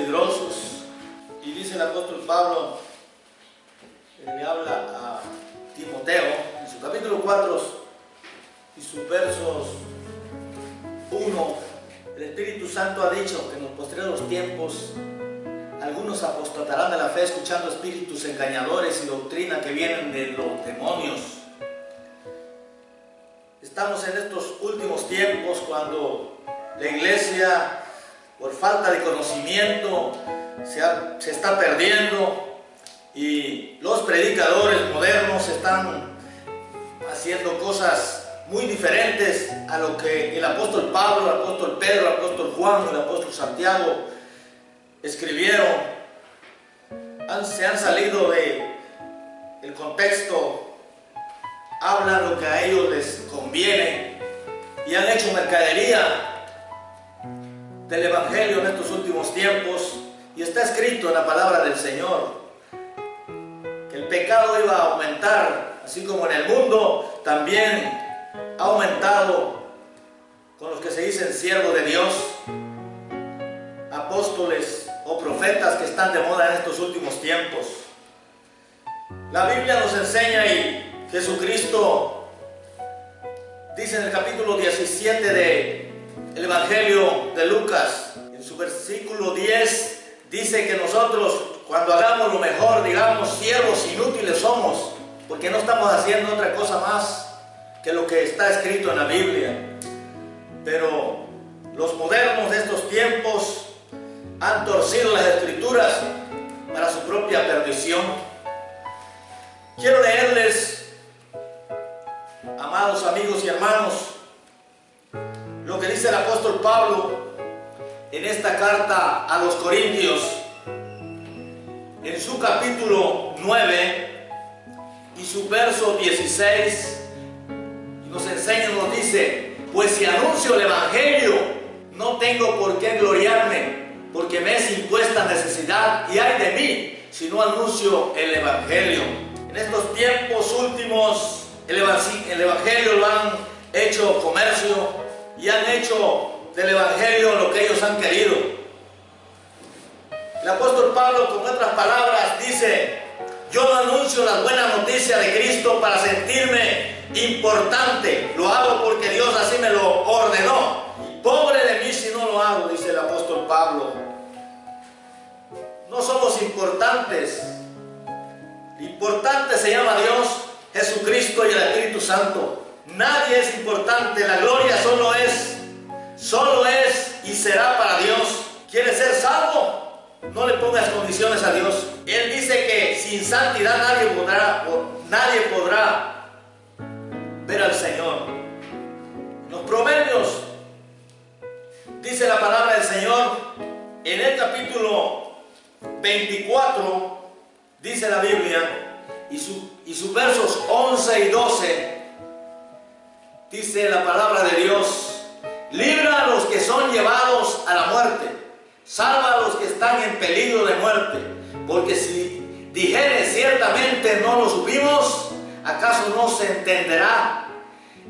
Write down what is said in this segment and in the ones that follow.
peligrosos. Y dice el apóstol Pablo, le habla a Timoteo en su capítulo 4 y sus versos 1. El Espíritu Santo ha dicho que en los postreros tiempos algunos apostatarán de la fe escuchando espíritus engañadores y doctrina que vienen de los demonios. Estamos en estos últimos tiempos cuando la iglesia, por falta de conocimiento, se está perdiendo y los predicadores modernos están haciendo cosas muy diferentes a lo que el apóstol Pablo, el apóstol Pedro, el apóstol Juan, el apóstol Santiago escribieron. Se han salido del contexto, hablan lo que a ellos les conviene y han hecho mercadería del Evangelio en estos últimos tiempos. Y está escrito en la palabra del Señor que el pecado iba a aumentar, así como en el mundo también ha aumentado con los que se dicen siervos de Dios, apóstoles o profetas que están de moda en estos últimos tiempos. La Biblia nos enseña, y Jesucristo dice en el capítulo 17 del Evangelio de Lucas, en su versículo 10, dice que nosotros, cuando hagamos lo mejor, digamos, siervos inútiles somos, porque no estamos haciendo otra cosa más que lo que está escrito en la Biblia. Pero los modernos de estos tiempos han torcido las Escrituras para su propia perdición. Quiero leerles, amados amigos y hermanos, lo que dice el apóstol Pablo en esta carta a los Corintios, en su capítulo 9 y su verso 16, nos enseña, nos dice: pues si anuncio el Evangelio, no tengo por qué gloriarme, porque me es impuesta necesidad, y ay de mí si no anuncio el Evangelio. En estos tiempos últimos, el Evangelio lo han hecho comercio y han hecho del Evangelio lo que ellos han querido. El apóstol Pablo, con otras palabras, dice: yo no anuncio las buenas noticias de Cristo para sentirme importante, lo hago porque Dios así me lo ordenó. Pobre de mí si no lo hago, dice el apóstol Pablo. No somos importantes. Importante se llama Dios, Jesucristo y el Espíritu Santo. Nadie es importante. La gloria solo es y será para Dios. ¿Quieres ser salvo? No le pongas condiciones a Dios. Él dice que sin santidad nadie podrá ver al Señor. En los Proverbios dice la palabra del Señor, en el capítulo 24, dice la Biblia, y sus versos 11 y 12, dice la palabra de Dios: libra a los que son llevados a la muerte, salva a los que están en peligro de muerte, porque si dijeres ciertamente no lo supimos, ¿acaso no se entenderá?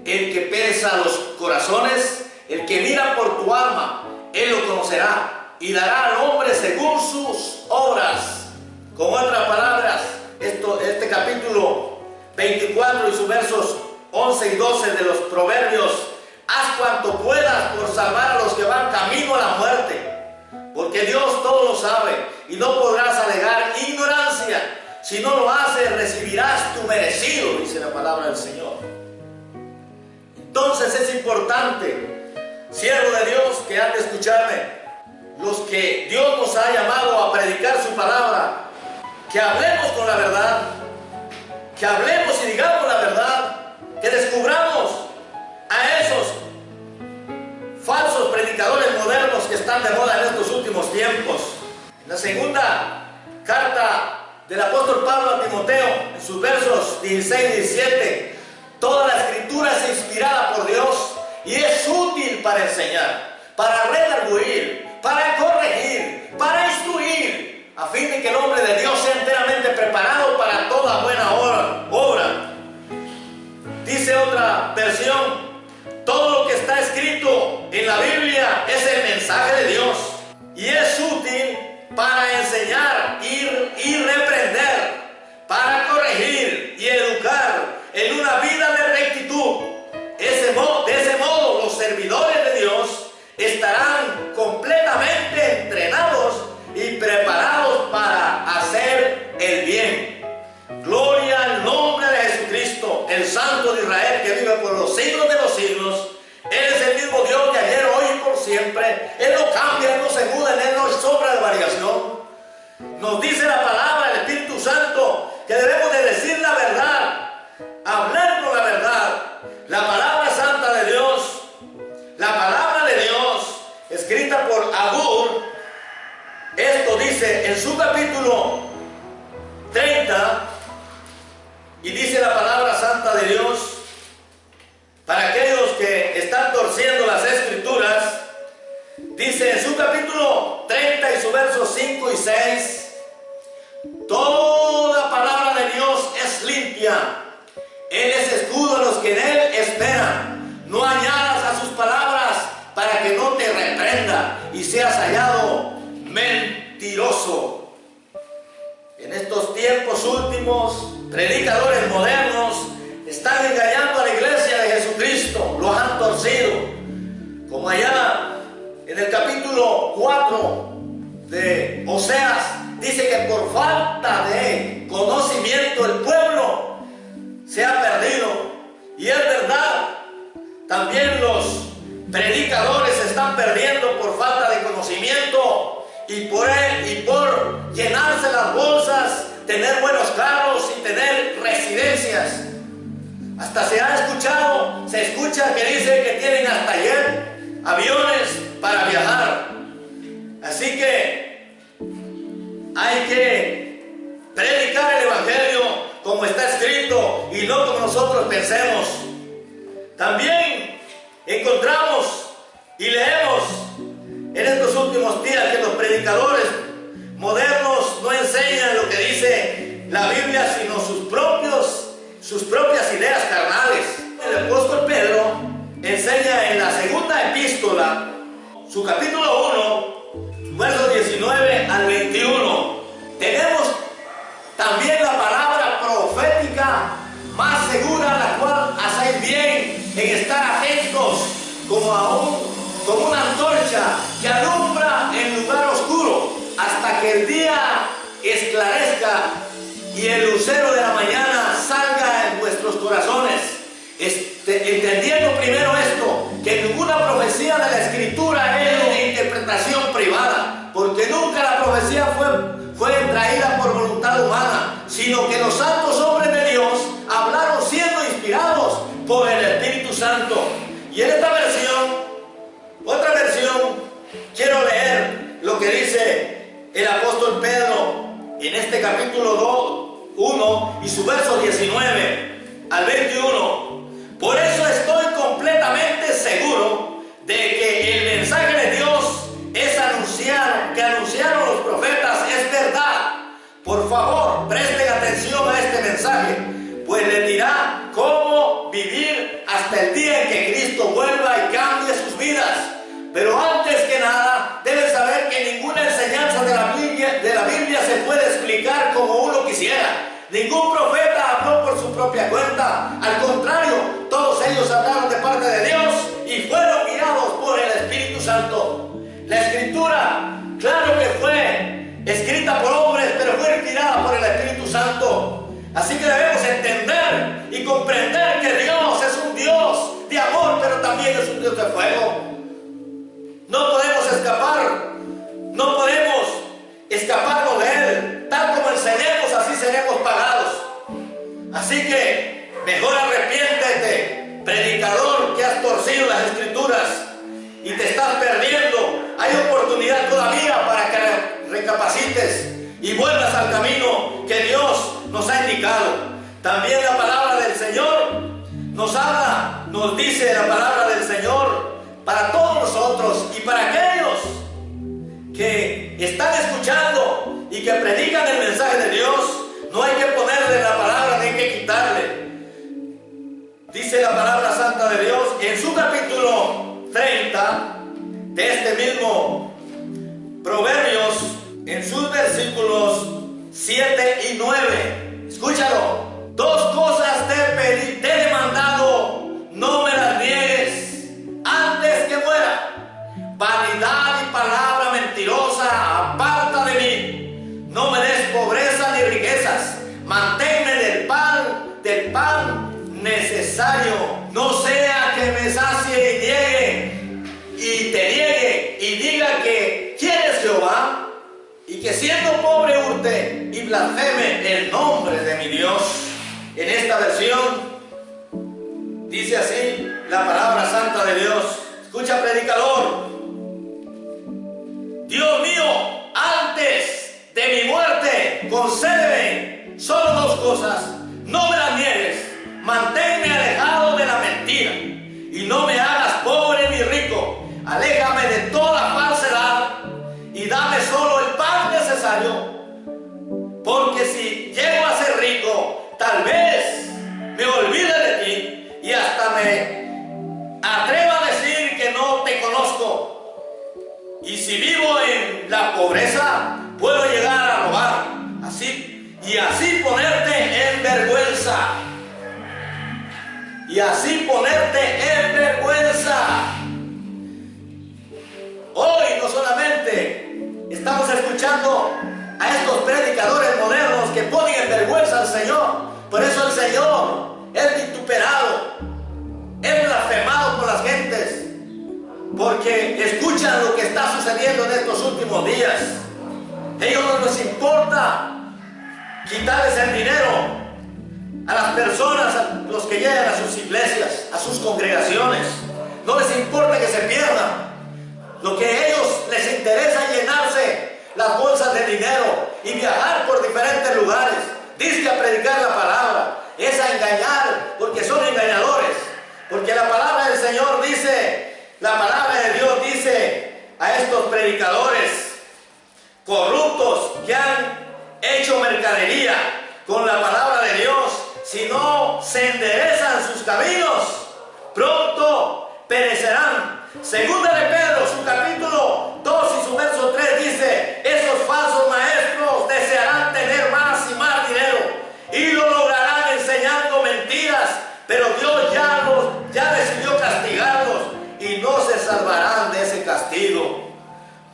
El que pesa los corazones, el que mira por tu alma, él lo conocerá y dará al hombre según sus obras. Con otras palabras, este capítulo 24 y sus versos 11 y 12 de los Proverbios: haz cuanto puedas por salvar a los que van camino a la muerte, porque Dios todo lo sabe y no podrás alegar ignorancia. Si no lo haces, recibirás tu merecido, dice la palabra del Señor. Entonces es importante, siervo de Dios, que han de escucharme, los que Dios nos ha llamado a predicar su palabra, que hablemos con la verdad, que hablemos y digamos la verdad, que descubramos a esos falsos predicadores modernos que están de moda en estos últimos tiempos. En la segunda carta del apóstol Pablo a Timoteo, en sus versos 16 y 17, toda la escritura es inspirada por Dios y es útil para enseñar, para redarguir, para corregir, para instruir, a fin de que el hombre de Dios sea enteramente preparado para toda buena obra. Dice otra versión: todo lo que está escrito en la Biblia es el mensaje de Dios y es útil para enseñar y reprender, para corregir y educar en una vida de rectitud. De ese modo, los servidores de Dios estarán completamente entrenados y preparados para hacer el bien. Gloria al nombre de Jesucristo, el Santo de Israel, que vive por los siglos de los siglos. Él es el mismo Dios de ayer, hoy y por siempre. Él no cambia, Él no se muda, en Él no hay sombra de variación. Nos dice la palabra, el Espíritu Santo, que debemos de decir la verdad, hablar con la verdad. La palabra santa de Dios, la palabra de Dios, escrita por Agur, esto dice en su capítulo 30, y dice la palabra santa de Dios, para aquellos que están torciendo las escrituras, dice en su capítulo 30 y su versos 5 y 6, toda palabra de Dios es limpia, Él es escudo a los que en Él esperan. No añadas a sus palabras para que no te reprenda y seas hallado mentiroso. En estos tiempos últimos, predicadores modernos están engañando a la iglesia de Jesucristo, los han torcido. Como allá en el capítulo 4 de Oseas, dice que por falta de conocimiento el pueblo se ha perdido. Y es verdad, también los predicadores se están perdiendo por falta de conocimiento y por llenarse las bolsas, tener buenos carros y tener residencias. Hasta se escucha que dicen que tienen hasta jet, aviones para viajar. Así que hay que predicar el Evangelio como está escrito y no como nosotros pensemos. También encontramos y leemos en estos últimos días que los predicadores modernos no enseñan lo que dice la Biblia, sino sus propias ideas carnales. El apóstol Pedro enseña en la segunda epístola, su capítulo 1, versos 19 al 21. Tenemos también la palabra profética más segura, la cual hacéis bien en estar atentos como una antorcha que alumbra en lugar oscuro hasta que el día esclarezca y el lucero de la mañana salga en vuestros corazones. Entendiendo primero esto, que ninguna profecía de la Escritura es de interpretación privada, porque nunca la profecía fue traída por voluntad humana, sino que los santos hombres de Dios hablaron siendo inspirados por el Espíritu Santo. Y en esta otra versión, quiero leer lo que dice el apóstol Pedro en este capítulo 1 y su verso 19 al 21. Por eso estoy completamente seguro de que el mensaje de Dios que anunciaron los profetas es verdad. Por favor, presten atención a este mensaje, pues les dirá cómo vivir hasta el día en que Cristo vuelva y cambie sus vidas. Pero antes que nada, deben saber que ninguna enseñanza de la Biblia se puede explicar como uno quisiera. Ningún profeta habló por su propia cuenta. Al contrario, todos ellos hablaron de parte de Dios y fueron guiados por el Espíritu Santo. La Escritura, claro que fue escrita por hombres, pero fue inspirada por el Espíritu Santo. Así que debemos entender y comprender que Dios es un Dios de amor, pero también es un Dios de fuego. No podemos escaparnos de Él. Tal como enseñemos, así seremos pagados. Así que mejor arrepiéntete, predicador, que has torcido las Escrituras y te estás perdiendo. Hay oportunidad todavía para que recapacites y vuelvas al camino que Dios nos ha indicado. También la palabra del Señor nos dice la palabra del Señor para todos nosotros y para aquellos que están escuchando y que predican el mensaje de Dios. No hay que ponerle la palabra ni hay que quitarle. Dice la palabra santa de Dios en su capítulo 30 de este mismo Proverbios, en 7 y 9. Escúchalo. 2 cosas te he demandado, no me las niegues antes que muera. Vanidad y palabra mentirosa, aparta de mí. No me des pobreza ni riquezas. Manténme del pan necesario. No sea que me sacie y te niegue y diga que ¿quién es Jehová? Y que siendo pobre hurte y blasfeme el nombre de mi Dios. En esta versión dice así la palabra santa de Dios. Escucha, predicador. Dios mío, antes de mi muerte, concédeme solo 2 cosas. No me las niegues. Manténme alejado de la mentira y no me hagas pobre ni rico. Aléjame de toda falsedad y dame solo el pan necesario. Porque si llego a ser rico, tal vez me olvide de ti y hasta me atreva a decir que no te conozco. Y si vivo en la pobreza, puedo llegar a robar. Así ponerte en vergüenza. Y así ponerte en vergüenza. Hoy no solamente estamos escuchando a estos predicadores modernos que ponen en vergüenza al Señor. Por eso el Señor es vituperado, es blasfemado por las gentes, porque escuchan lo que está sucediendo en estos últimos días. Ellos no les importa quitarles el dinero a las personas, a los que llegan a sus iglesias, a sus congregaciones. No les importa que se pierdan. Lo que a ellos les interesa es llenarse las bolsas de dinero y viajar por diferentes lugares. Dice a predicar la palabra, es a engañar, porque son engañadores. Porque la palabra del Señor dice, la palabra de Dios dice a estos predicadores corruptos que han hecho mercadería con la palabra de Dios, si no se enderezan sus caminos, pronto perecerán. Segunda de Pedro, su capítulo 2 y su verso 3 dice, esos falsos maestros desearán tener más y más dinero y lo lograrán enseñando mentiras, pero Dios ya decidió castigarlos y no se salvarán de ese castigo.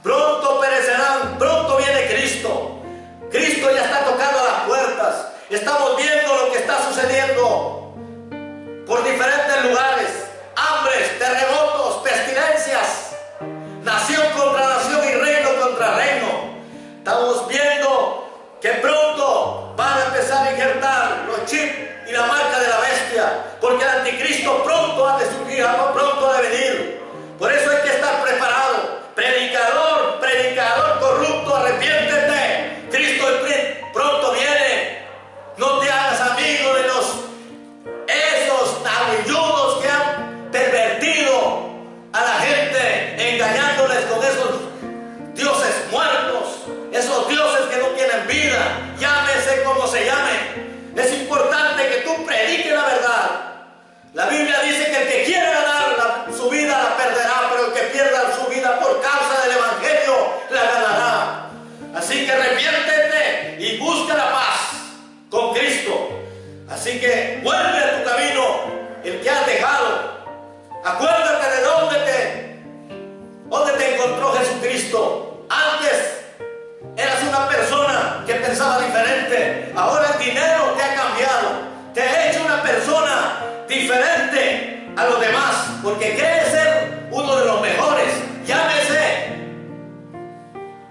Pronto perecerán, pronto viene Cristo. Cristo ya está tocando las puertas. Estamos viendo lo que está sucediendo por diferentes lugares. Hambres, terremotos, pestilencias, nación contra nación y reino contra reino. Estamos viendo que pronto van a empezar a injertar los chips y la marca de la bestia, porque el anticristo pronto ha de surgir, pronto ha de venir. Por eso hay que estar preparado. Predicador corrupto, arrepiéntete. Cristo pronto viene. No te hagas amigo de esos navilludos que han pervertido a la gente, engañándoles con esos dioses muertos, esos dioses que no tienen vida, llámese como se llame. Es importante que tú prediques la verdad. La Biblia dice que el que quiere ganar su vida la perderá, pero el que pierda su vida por causa del Evangelio la ganará. Así que arrepiéntete y busca la paz con Cristo. Así que vuelve a tu camino, el que has dejado. Acuérdate de dónde te encontró Jesucristo. Antes eras una persona que pensaba diferente. Ahora el dinero te ha cambiado. Te ha hecho una persona diferente a los demás, porque quieres ser uno de los mejores. Llámese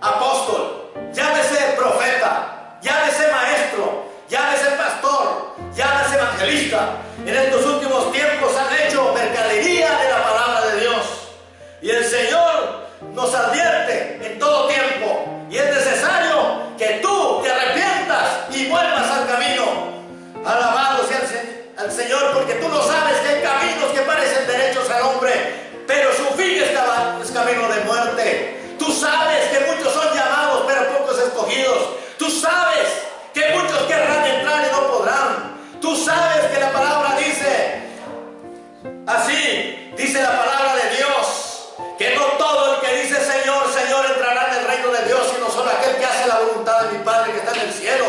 apóstol, llámese profeta, llámese maestro, llámese pastor, llámese evangelista. En estos últimos tiempos han hecho mercadería de la palabra de Dios, y el Señor nos advierte en todo tiempo, y es necesario que tú te arrepientas y vuelvas al camino. Alabado sea al Señor, porque tú no sabes que hay caminos que parecen derechos al hombre, pero su fin es camino de muerte. Tú sabes que muchos son llamados, pero pocos escogidos. Tú sabes que muchos querrán entrar y no podrán. Tú sabes que la palabra dice, así dice la palabra de Dios, que no todo el que dice Señor, Señor entrará en el reino de Dios, sino solo aquel que hace la voluntad de mi Padre que está en el cielo.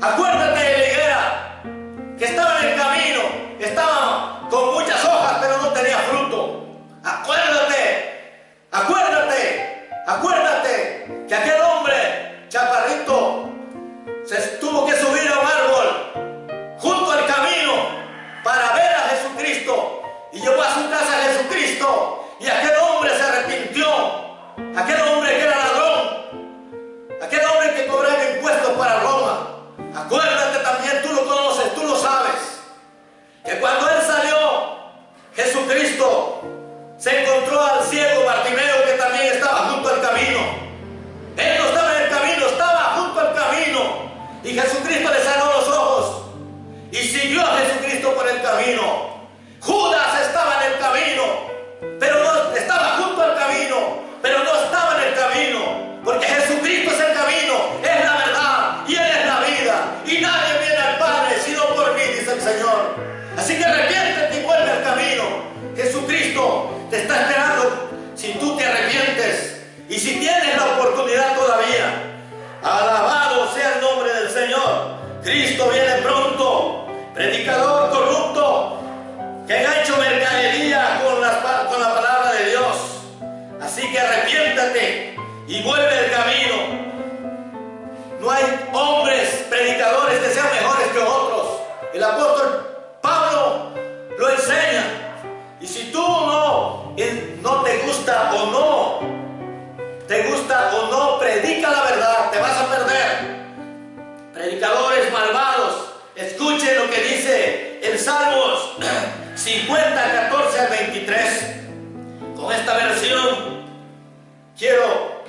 Acuérdate de la higuera que estaba en el camino, estaba con muchas hojas pero no tenía fruto. Acuérdate que aquel hombre chaparrito se tuvo que subir a un árbol junto al camino para ver a Jesucristo, y llevó a su casa a Jesucristo, y aquel hombre se arrepintió, aquel hombre que era ladrón, aquel hombre que cobraba impuestos para Roma. Acuérdate también, tú lo conoces, tú lo sabes, que cuando él salió, Jesucristo se encontró al ciego Bartimeo, que también estaba junto al camino. Él no estaba en el camino, estaba junto al camino, y Jesucristo le sanó los ojos y siguió a Jesucristo por el camino. Judas estaba en el camino, pero no estaba junto al camino, pero no estaba en el camino, porque Jesucristo es el camino, es la verdad y Él es la vida, y nadie viene al Padre sino por mí, dice el Señor. Así que arrepiéntete y vuelve al camino. Jesucristo te está esperando si tú te arrepientes y si tienes la oportunidad todavía. Alabado sea el nombre del Señor. Cristo viene pronto. Predicador corrupto que ha hecho mercadería con la palabra de Dios. Así que arrepiéntate y vuelve al camino. No hay hombres predicadores que sean mejores que otros. El apóstol Pablo lo enseña. Y si tú no te gusta o no predica la verdad, te vas a perder. Predicadores malvados, escuchen lo que dice el Salmos 50, 14 al 23. Con esta versión quiero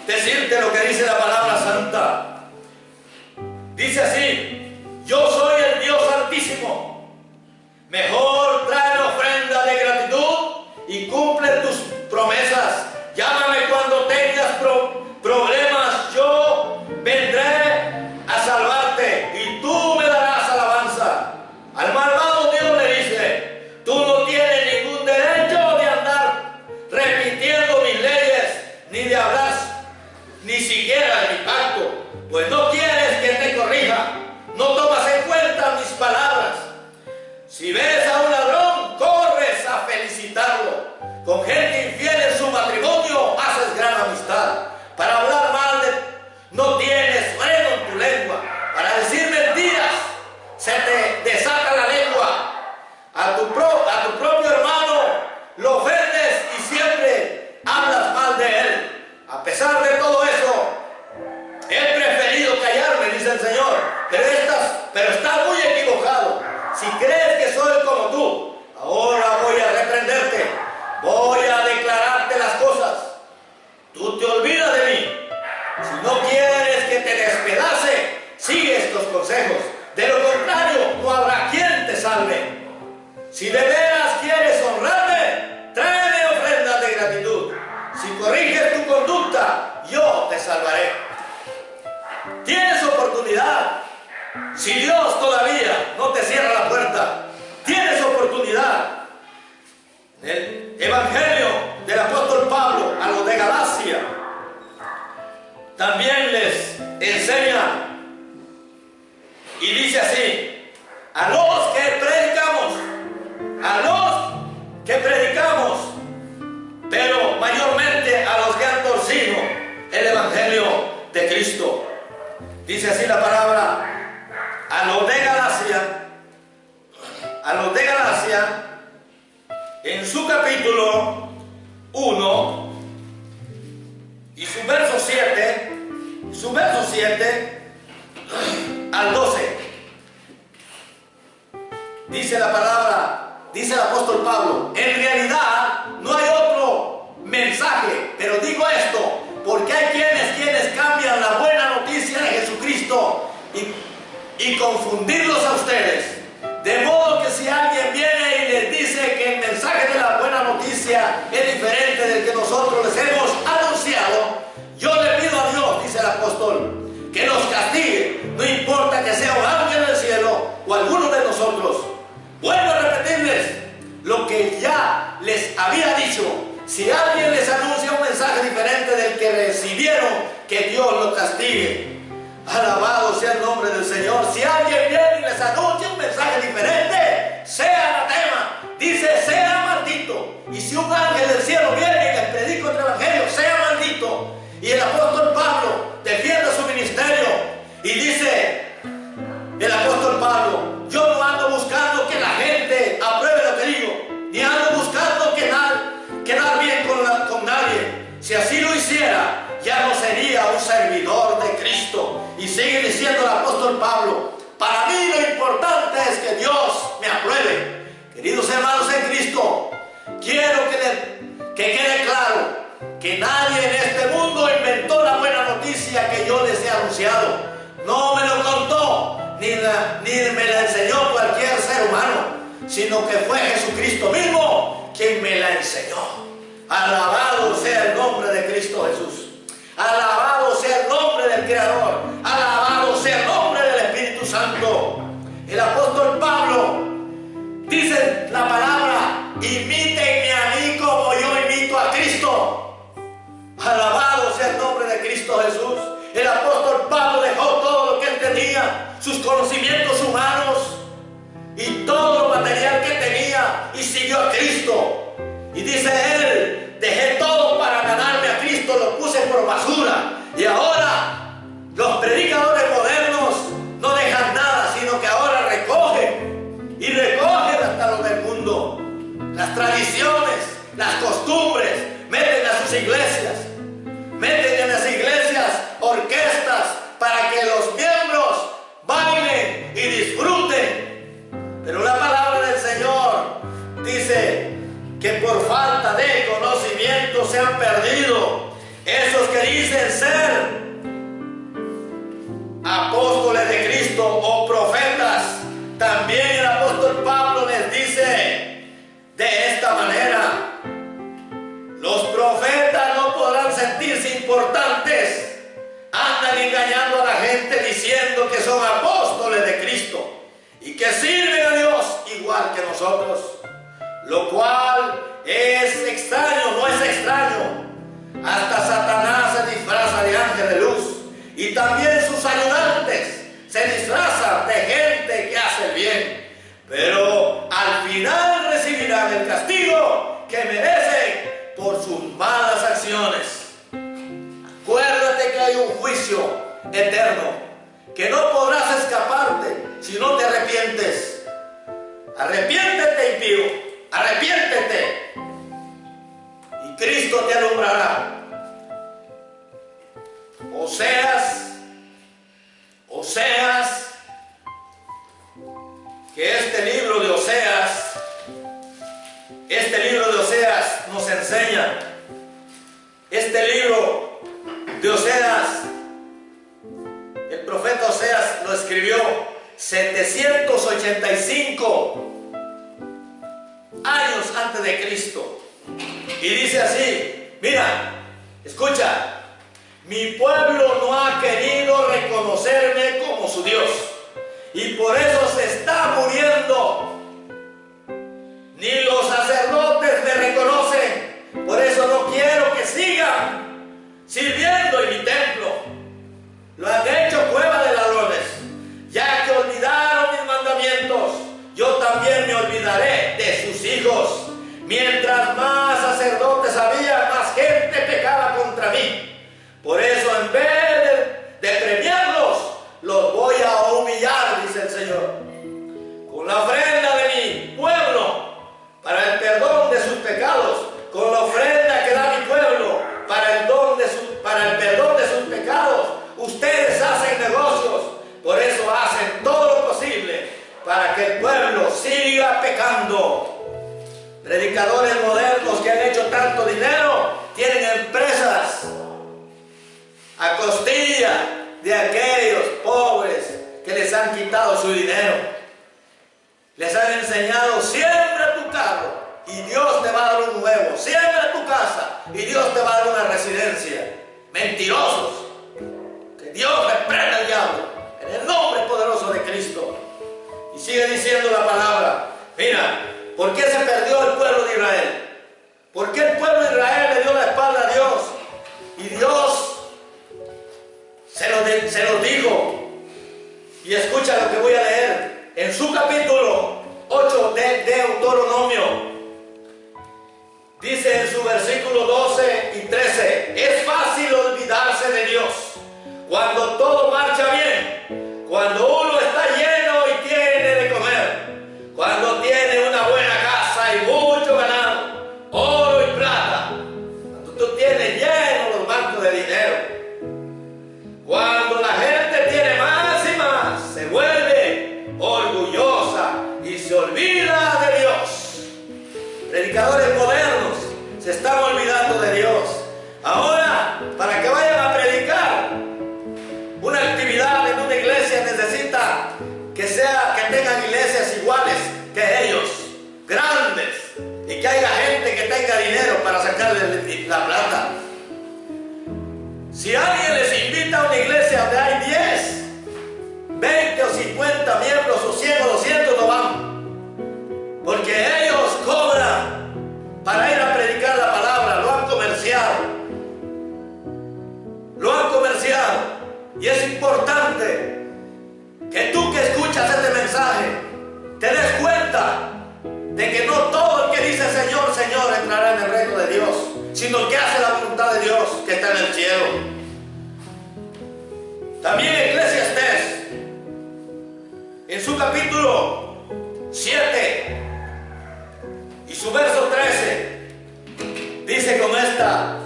decirte lo que dice la palabra santa. Dice así: yo soy el Dios Altísimo. Mejor trae la ofrenda de gratitud y cumple tus promesas. Llámame cuando tengas problemas, yo vendré a salvarte y tú me darás alabanza. Al malvado Dios le dice: tú no tienes ningún derecho de andar repitiendo mis leyes, ni de hablar ni siquiera de mi pacto, pues no quieres que te corrija, no tomas en cuenta mis palabras. Si ves a un ladrón, corres a felicitarlo. Con gente infiel en su matrimonio haces gran amistad. Para hablar mal no tienes freno en tu lengua. Para decir mentiras se te desata la lengua. A tu propio hermano lo ofendes y siempre hablas mal de él. A pesar de todo eso, he preferido callarme, dice el Señor. Pero estás muy equivocado. Si crees que soy como tú, ahora voy a reprenderte, voy a declararte las cosas. Tú te olvidas de mí. Si no quieres que te despedace, sigue estos consejos. De lo contrario, no habrá quien te salve. Si de veras quieres honrarme, tráeme ofrendas de gratitud. Si corriges tu conducta, yo te salvaré. Tienes oportunidad. Si Dios todavía no te cierra la puerta, tienes oportunidad. El Evangelio del apóstol Pablo a los de Galacia también les enseña y dice así: a los que predicamos, pero mayormente a los que han torcido el Evangelio de Cristo. Dice así la palabra: a los de Galacia, en su capítulo 1 y su verso 7 al 12, dice la palabra, dice el apóstol Pablo: en realidad no hay otro mensaje, pero digo esto porque hay quienes cambian la buena noticia de Jesucristo y confundirlos a ustedes. De modo que si alguien viene y les dice que el mensaje de la buena noticia es diferente del que nosotros les hemos anunciado, yo le pido a Dios, dice el apóstol, que nos castigue, no importa que sea un ángel del cielo o alguno de nosotros. Vuelvo a repetirles lo que ya les había dicho: si alguien les anuncia un mensaje diferente del que recibieron, que Dios lo castigue. Alabado sea el nombre del Señor. Si alguien viene y les anuncia un mensaje diferente, sea anatema. Dice, sea maldito. Y si un ángel del cielo viene y les predica otro evangelio, sea maldito. Y el apóstol Pablo defiende su ministerio y dice, el apóstol Pablo, yo no ando buscando que la gente apruebe lo que digo, ni ando buscando quedar bien con nadie. Si así lo hiciera, ya no sería un servidor de Cristo. Y sigue diciendo el apóstol Pablo, para mí lo importante es que Dios me apruebe. Queridos hermanos en Cristo, quiero que quede claro que nadie en este mundo inventó la buena noticia que yo les he anunciado. No me lo contó, ni me la enseñó cualquier ser humano, sino que fue Jesucristo mismo quien me la enseñó. Alabado sea el nombre de Cristo Jesús. Alabado sea el nombre del Creador. Alabado sea el nombre del Espíritu Santo. El apóstol Pablo dice la palabra, imítenme a mí como yo imito a Cristo. Alabado sea el nombre de Cristo Jesús. El apóstol Pablo dejó todo lo que él tenía, sus conocimientos humanos y todo lo material que tenía, y siguió a Cristo. Y dice él, dejé todo para ganarme a Cristo, lo puse por basura. Y ahora los predicadores modernos no dejan nada, sino que ahora recogen, y recogen hasta lo del mundo, las tradiciones, las costumbres, meten a sus iglesias, meten en las iglesias orquestas para que los miembros bailen y disfruten. Pero la palabra del Señor dice que por falta de conocimiento se han perdido esos que dicen ser apóstoles de Cristo o profetas. También el apóstol Pablo les dice de esta manera: los profetas no podrán sentirse importantes, andan engañando a la gente diciendo que son apóstoles de Cristo y que sirven a Dios igual que nosotros, lo cual es extraño, no es extraño. Hasta Satanás se disfraza de ángel de luz, y también sus ayudantes se disfrazan de gente que hace el bien, pero al final recibirán el castigo que merecen por sus malas acciones. Acuérdate que hay un juicio eterno, que no podrás escaparte si no te arrepientes. Arrepiéntete, impío, arrepiéntete, y Cristo te alumbrará. Oseas, que este libro de Oseas nos enseña. Este libro de Oseas, el profeta Oseas lo escribió 785 años antes de Cristo. Y dice así, mira, escucha: mi pueblo no ha querido reconocerme como su Dios, y por eso se está muriendo. Ni los sacerdotes me reconocen, por eso no quiero que sigan sirviendo en mi templo. Lo han hecho cueva de ladrones, ya que olvidaron mis mandamientos. Yo también me olvidaré de sus hijos. Mientras más sacerdotes había, más gente pecaba contra mí. Por eso, en vez de premiarlos, los voy a humillar, dice el Señor, con la ofrenda de mi pueblo para el perdón de sus pecados, con la ofrenda que da mi pueblo para el perdón de sus pecados. Ustedes hacen negocios, por eso hacen todo lo posible para que el pueblo siga pecando. Predicadores modernos que han hecho tanto dinero tienen empresas a costilla de aquellos pobres que les han quitado su dinero. Les han enseñado: siembra tu carro y Dios te va a dar un nuevo, siembra tu casa y Dios te va a dar una residencia. Mentirosos. Que Dios reprenda al diablo en el nombre poderoso de Cristo. Y sigue diciendo la palabra. Mira, ¿por qué se perdió el pueblo de Israel? ¿Por qué el pueblo de Israel le dio la espalda a Dios? Y Dios se los dijo. Y escucha lo que voy a leer. En su capítulo 8 de Deuteronomio, dice en su versículo 12 y 13: es fácil olvidarse de Dios cuando todo marcha bien, cuando uno está lleno y tiene de comer, cuando tiene una buena casa y mucho ganado, oro y plata, cuando tú tienes llenos los bancos de dinero, cuando la gente tiene más y más, se vuelve orgullosa y se olvida de Dios. Predicadores modernos se están olvidando de Dios. Ahora, para que vayan a predicar, una actividad en una iglesia necesita que tengan iglesias iguales que ellos, grandes, y que haya gente que tenga dinero para sacarle la plata. Si alguien les invita a una iglesia donde hay 10, 20 o 50 miembros, o 100 o 200, no van, porque ellos cobran para ir a predicar la palabra. Lo han comerciado. Y es importante que tú que escuchas este mensaje te des cuenta de que no todo el que dice Señor, Señor entrará en el reino de Dios, sino el que hace la voluntad de Dios que está en el cielo. También Eclesiastés, en su capítulo 7 y su verso 13, dice con esta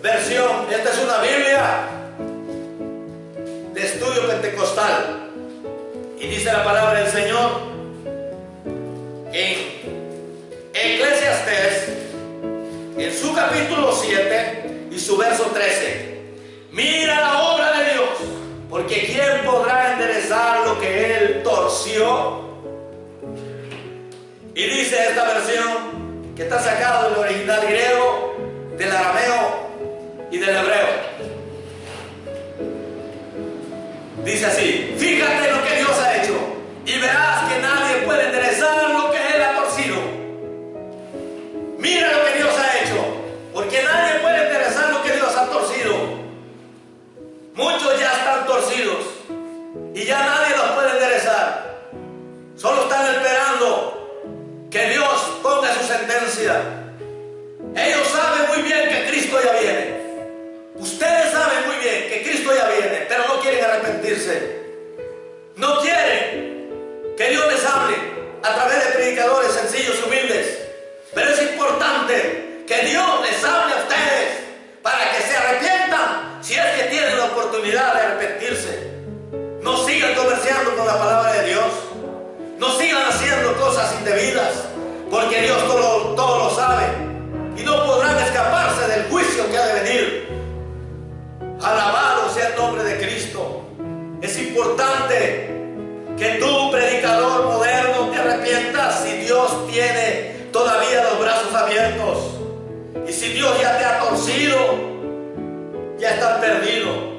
versión, esta es una Biblia de estudio pentecostal, y dice la palabra del Señor en Eclesiastés, en su capítulo 7 y su verso 13: mira la obra de Dios, porque ¿quién podrá enderezar lo que Él torció? Y dice esta versión, que está sacada del original griego, del arameo y del hebreo. Dice así: fíjate lo que Dios ha hecho y verás que nadie puede enderezar lo que Él ha torcido. Mira lo que Dios ha hecho, porque nadie puede enderezar lo que Dios ha torcido. Muchos ya están torcidos y ya nadie los puede enderezar. Solo están esperando que Dios ponga su sentencia. Ellos saben muy bien que Cristo ya viene. Ustedes saben muy bien que Cristo ya viene, pero no quieren arrepentirse. No quieren que Dios les hable a través de predicadores sencillos y humildes. Pero es importante que Dios les hable a ustedes para que se arrepientan, si es que tienen la oportunidad de arrepentirse. No sigan comerciando con la palabra de Dios. No sigan haciendo cosas indebidas, porque Dios todo lo sabe y no podrán escaparse del juicio que ha de venir. Alabado sea el nombre de Cristo. Es importante que tú, predicador moderno, te arrepientas si Dios tiene todavía los brazos abiertos. Y si Dios ya te ha torcido, ya estás perdido.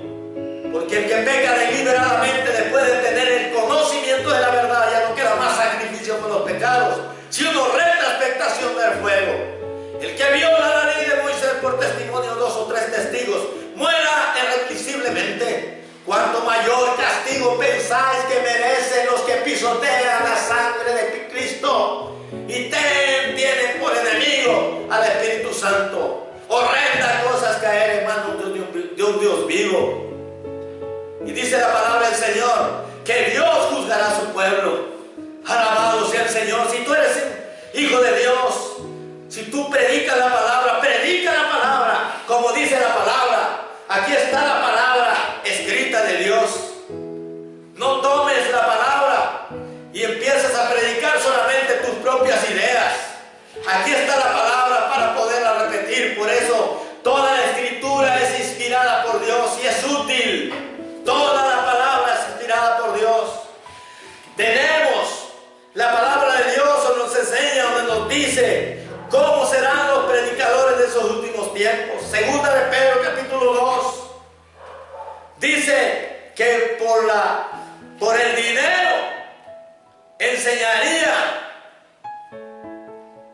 Porque el que peca deliberadamente después de tener el conocimiento de la verdad, ya no queda más sacrificio por los pecados, sino reta expectación del fuego. El que viola la ley de Moisés por testimonio de 2 o 3 testigos, muera irremisiblemente. Cuanto mayor castigo pensáis que merecen los que pisotean la sangre de Cristo y tienen por enemigo al Espíritu Santo. Horrendas cosas caer en manos de un Dios vivo. Y dice la palabra del Señor que Dios juzgará a su pueblo. Alabado sea el Señor. Si tú eres hijo de Dios, si tú predicas la palabra como dice la palabra. Aquí está la palabra escrita de Dios. No tomes la palabra y empieces a predicar solamente tus propias ideas. Aquí está la palabra para poderla repetir. Por eso toda la escritura es inspirada por Dios y es útil. Toda la palabra es inspirada por Dios. Tenemos la palabra de Dios donde nos enseña, donde nos dice cómo serán los predicadores de esos últimos tiempos. Segunda de Pedro capítulo 2 dice que por el dinero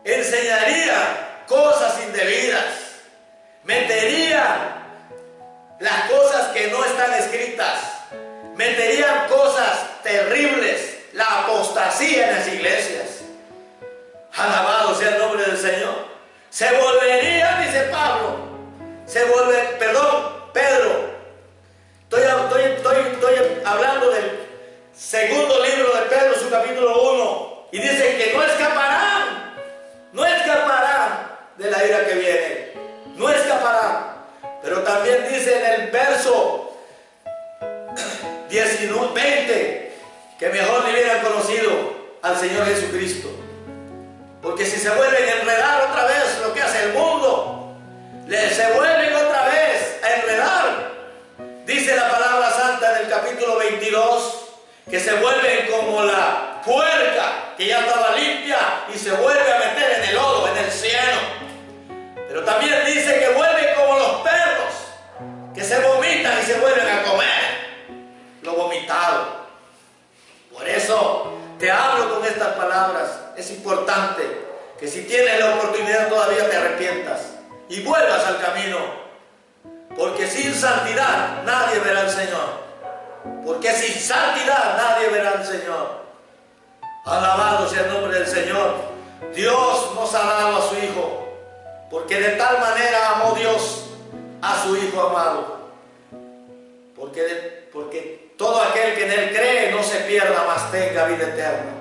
enseñaría cosas indebidas, metería las cosas que no están escritas. meterían cosas terribles, la apostasía en las iglesias. Alabado sea el nombre del Señor. Se volverían, dice Pedro. Estoy hablando del segundo libro de Pedro, su capítulo 1. Y dice que no escaparán de la ira que viene. No escaparán. Pero también dice en el verso 20 que mejor le hubieran conocido al Señor Jesucristo. Porque si se vuelven a enredar otra vez lo que hace el mundo, se vuelven otra vez a enredar. Dice la palabra santa en el capítulo 22 que se vuelven como la puerca que ya estaba limpia y se vuelve a meter en el lodo, en el cieno. Pero también dice que vuelven como los perros que se vomitan y se vuelven a comer lo vomitado. Por eso te hablo con estas palabras. Es importante que si tienes la oportunidad todavía te arrepientas y vuelvas al camino, porque sin santidad nadie verá al Señor. Porque sin santidad nadie verá al Señor. Alabado sea el nombre del Señor. Dios nos ha dado a su Hijo, porque de tal manera amó Dios a su Hijo amado. Porque todo aquel que en Él cree no se pierda, mas tenga vida eterna.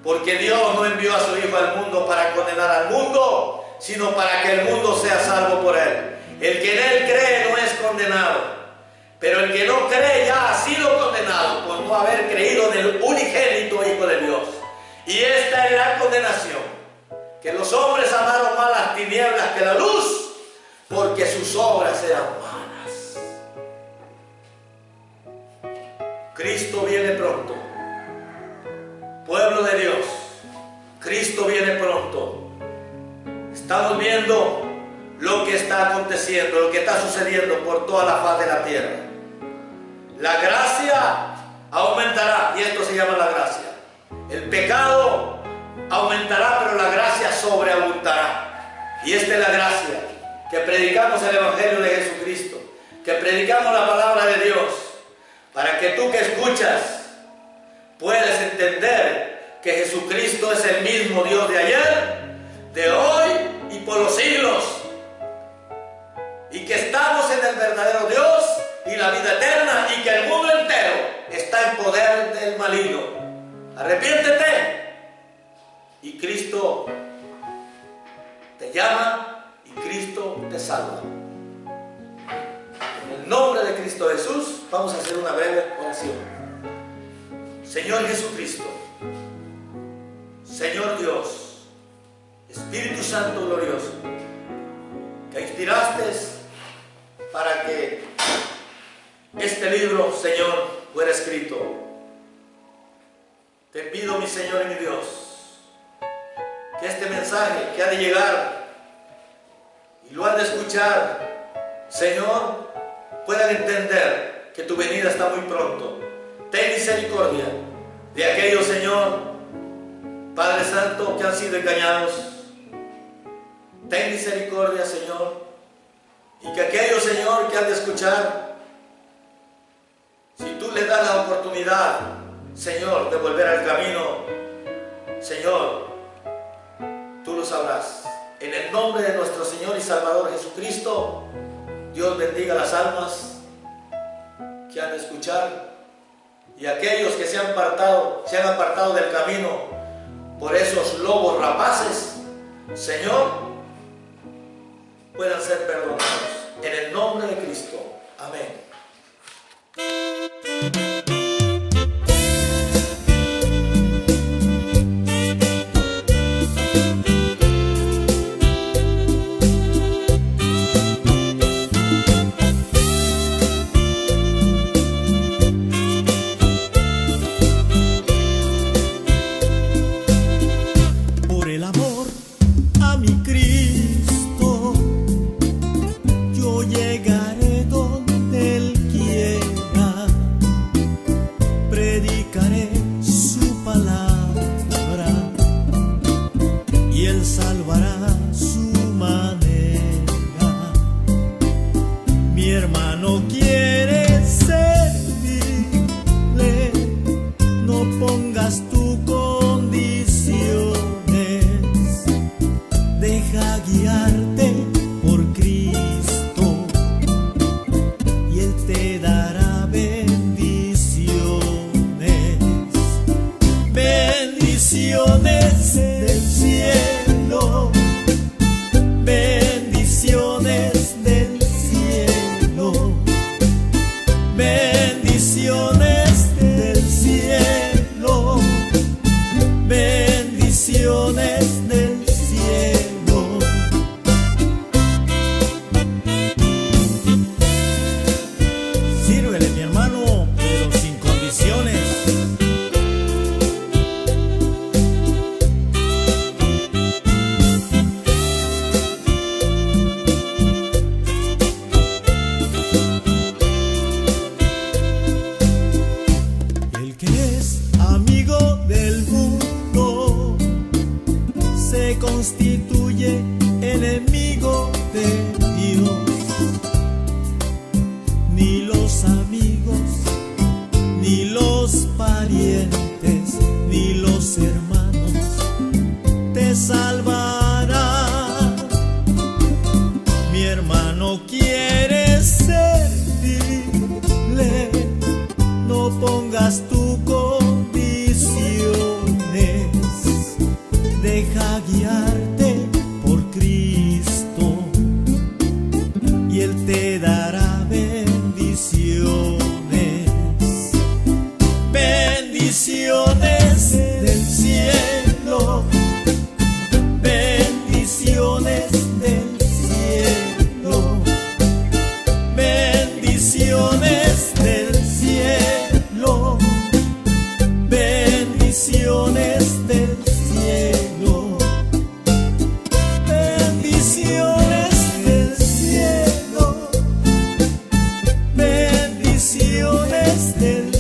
Porque Dios no envió a su Hijo al mundo para condenar al mundo, sino para que el mundo sea salvo por Él. El que en Él cree no es condenado, pero el que no cree ya ha sido condenado por no haber creído en el unigénito Hijo de Dios. Y esta es la condenación, que los hombres amaron más las tinieblas que la luz, porque sus obras eran malas. Cristo viene pronto. Pueblo de Dios, Cristo viene pronto. Estamos viendo lo que está aconteciendo, lo que está sucediendo por toda la faz de la tierra. La gracia aumentará, y esto se llama la gracia. El pecado aumentará, pero la gracia sobreabundará. Y esta es la gracia, que predicamos el Evangelio de Jesucristo, que predicamos la palabra de Dios, para que tú que escuchas puedes entender que Jesucristo es el mismo Dios de ayer, de hoy y por los siglos. Y que estamos en el verdadero Dios y la vida eterna, y que el mundo entero está en poder del maligno. Arrepiéntete y Cristo te llama y Cristo te salva. En el nombre de Cristo Jesús vamos a hacer una breve oración. Señor Jesucristo, Señor Dios, Espíritu Santo glorioso, que inspiraste para que este libro, Señor, fuera escrito. Te pido, mi Señor y mi Dios, que este mensaje que ha de llegar y lo han de escuchar, Señor, puedan entender que tu venida está muy pronto. Ten misericordia de aquellos, Señor, Padre Santo, que han sido engañados. Ten misericordia, Señor, y que aquellos, Señor, que han de escuchar, si tú les das la oportunidad, Señor, de volver al camino, Señor, tú lo sabrás. En el nombre de nuestro Señor y Salvador Jesucristo, Dios bendiga las almas que han de escuchar, y aquellos que se han apartado del camino por esos lobos rapaces, Señor, puedan ser perdonados. En el nombre de Cristo. Amén. Llegaré donde Él quiera. todas tus condiciones, deja guiarte por Cristo y Él te dará bendiciones, bendiciones del cielo, bendiciones del cielo, bendiciones del cielo, bendiciones del cielo, bendiciones del cielo, bendiciones del